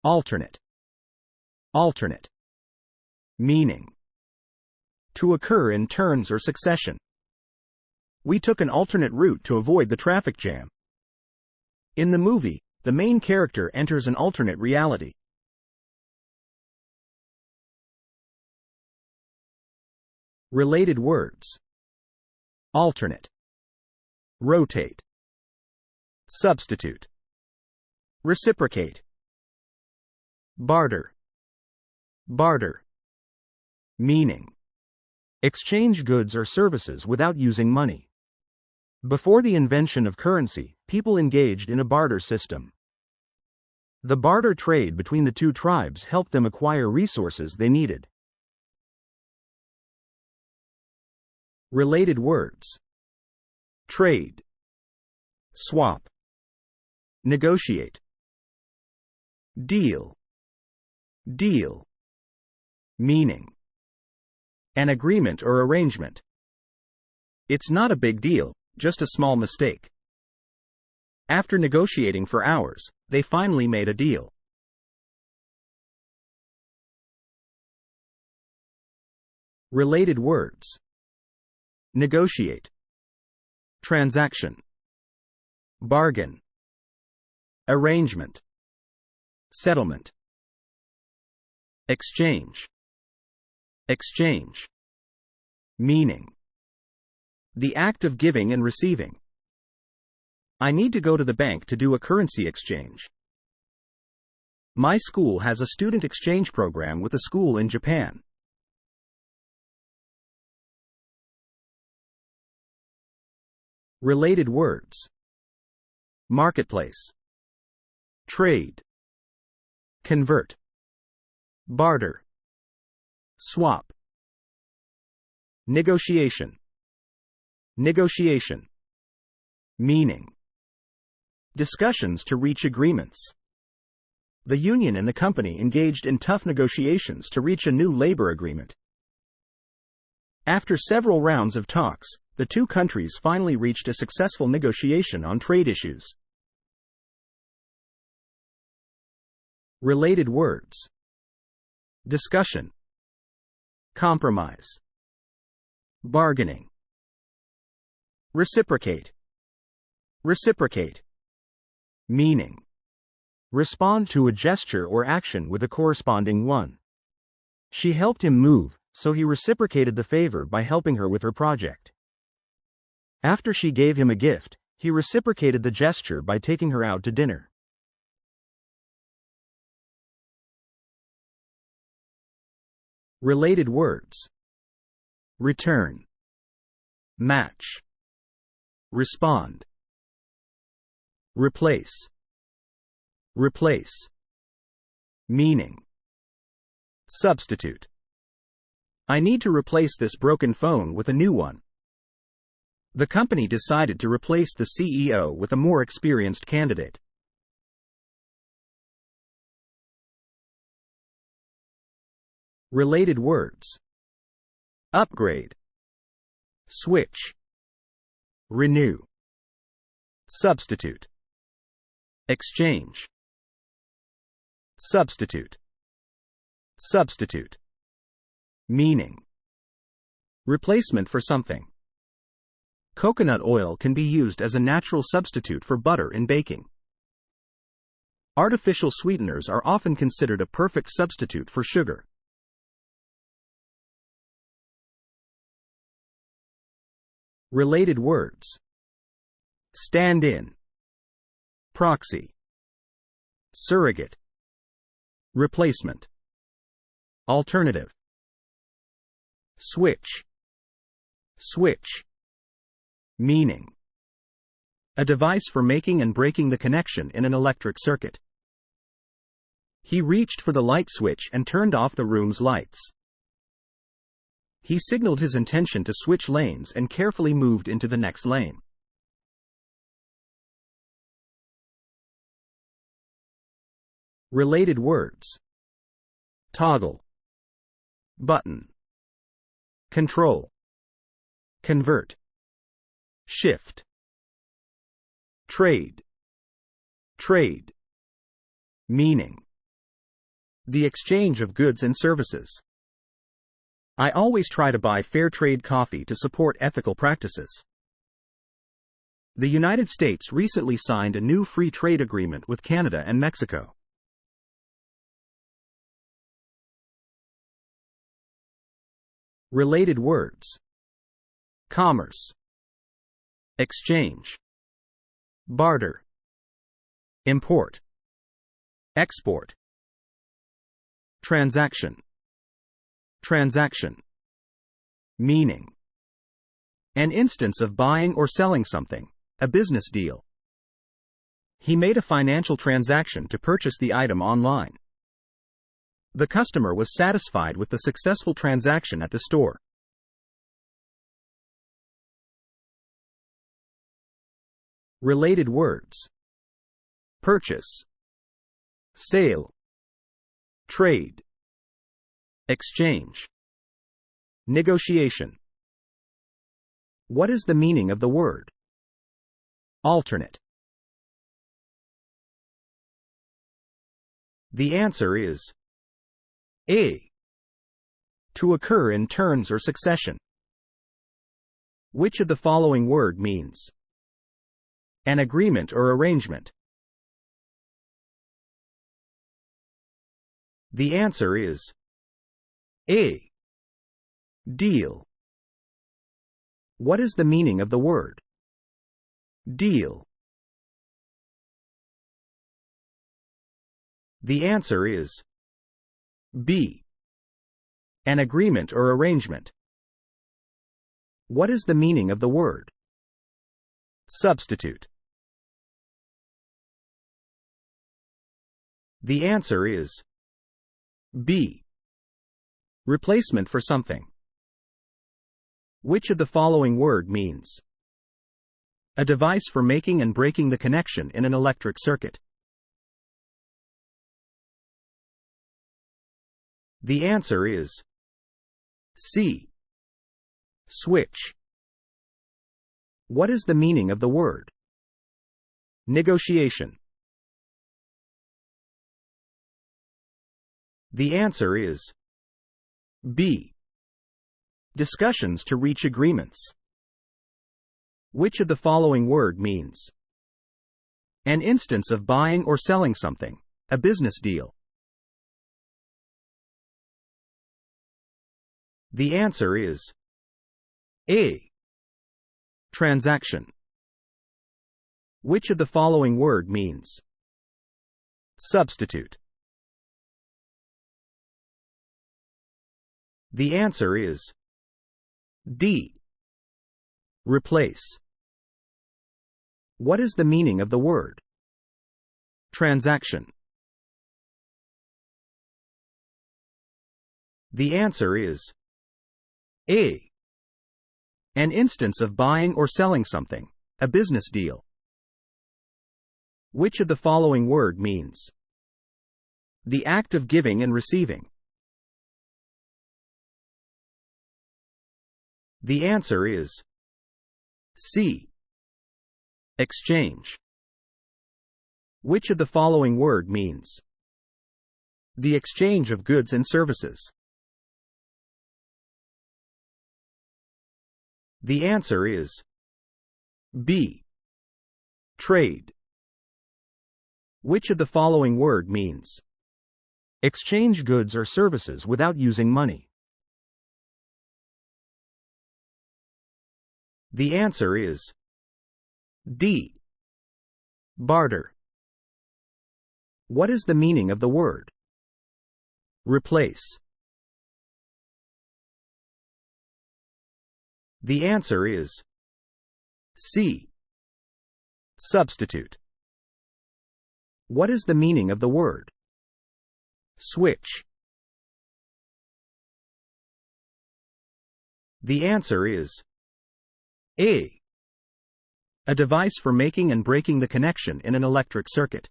Alternate. Alternate. Meaning: to occur in turns or succession. We took an alternate route to avoid the traffic jam. In the movie, the main character enters an alternate reality. Related words: alternate, rotate, substitute, reciprocate, barter. Barter. Meaning: exchange goods or services without using money. Before the invention of currency, people engaged in a barter system. The barter trade between the two tribes helped them acquire resources they needed. Related words: trade, swap, negotiate, deal. Deal. Meaning: an agreement or arrangement. It's not a big deal, just a small mistake. After negotiating for hours, they finally made a deal. Related words: negotiate, transaction, bargain, arrangement, settlement, exchange. Exchange. Meaning: the act of giving and receiving. I need to go to the bank to do a currency exchange. My school has a student exchange program with a school in Japan. Related words: marketplace, trade, convert, barter, swap, negotiation. Negotiation. Meaning: discussions to reach agreements. The union and the company engaged in tough negotiations to reach a new labor agreement. After several rounds of talks, the two countries finally reached a successful negotiation on trade issues. Related words: discussion, compromise, bargaining, reciprocate. Reciprocate. Meaning: respond to a gesture or action with a corresponding one. She helped him move, so he reciprocated the favor by helping her with her project. After she gave him a gift, he reciprocated the gesture by taking her out to dinner. Related words: return, match, respond, replace. Replace. Meaning: substitute. I need to replace this broken phone with a new one. The company decided to replace the CEO with a more experienced candidate. Related words: upgrade, switch, renew, substitute, exchange. Substitute. Substitute. Meaning: replacement for something. Coconut oil can be used as a natural substitute for butter in baking. Artificial sweeteners are often considered a perfect substitute for sugar. Related words: stand-in, proxy, surrogate, replacement, alternative, switch. Switch. Meaning: a device for making and breaking the connection in an electric circuit. He reached for the light switch and turned off the room's lights. He signaled his intention to switch lanes and carefully moved into the next lane. Related words: toggle, button, control, convert, shift. Trade. Trade. Meaning: The exchange of goods and services. I always try to buy fair trade coffee to support ethical practices. The United States recently signed a new free trade agreement with Canada and Mexico. Related words. Commerce. Exchange. Barter. Import. Export. Transaction. Transaction. Meaning. An instance of buying or selling something, a business deal. He made a financial transaction to purchase the item online. The customer was satisfied with the successful transaction at the store. Related words. Purchase. Sale. Trade. Exchange. Negotiation. What is the meaning of the word? Alternate. The answer is A. To occur in turns or succession. Which of the following word means an agreement or arrangement? The answer is A. Deal. What is the meaning of the word deal? The answer is B. An agreement or arrangement. What is the meaning of the word substitute? The answer is B. Replacement for something. Which of the following word means a device for making and breaking the connection in an electric circuit? The answer is C. Switch. What is the meaning of the word negotiation? The answer is B. Discussions to reach agreements. Which of the following word means an instance of buying or selling something, a business deal? The answer is A. Transaction. Which of the following word means substitute? The answer is D. Replace. What is the meaning of the word transaction? The answer is A. An instance of buying or selling something, a business deal. Which of the following word means the act of giving and receiving? The answer is C. Exchange. Which of the following word means the exchange of goods and services? The answer is B. Trade. Which of the following word means exchange goods or services without using money? The answer is D. Barter. What is the meaning of the word replace? The answer is C. Substitute. What is the meaning of the word switch? The answer is A. A device for making and breaking the connection in an electric circuit.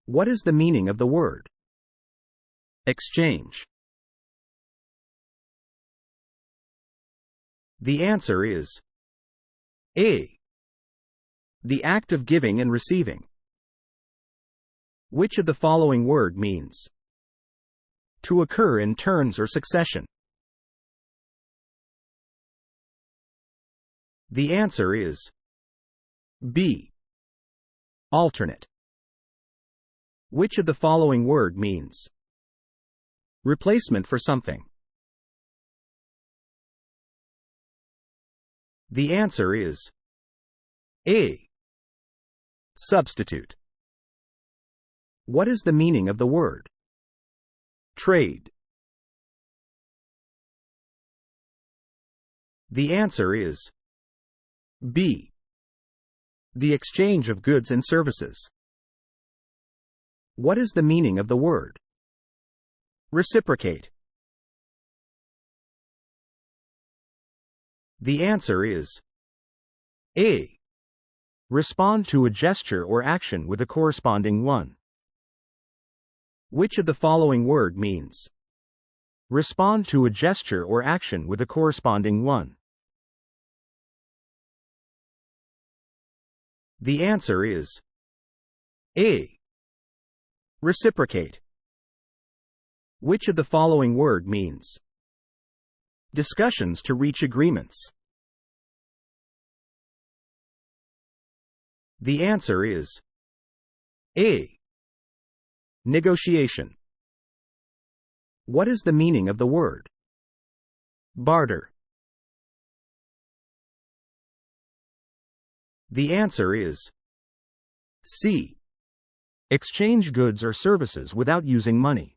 What is the meaning of the word exchange? The answer is A. The act of giving and receiving. Which of the following word means to occur in turns or succession? The answer is B. Alternate. Which of the following word means replacement for something? The answer is A. Substitute. What is the meaning of the word trade? The answer is B. The exchange of goods and services. What is the meaning of the word reciprocate? The answer is A. Respond to a gesture or action with a corresponding one. Which of the following word means respond to a gesture or action with a corresponding one? The answer is A. Reciprocate. Which of the following word means discussions to reach agreements? The answer is A. Negotiation. What is the meaning of the word barter? The answer is C. Exchange goods or services without using money.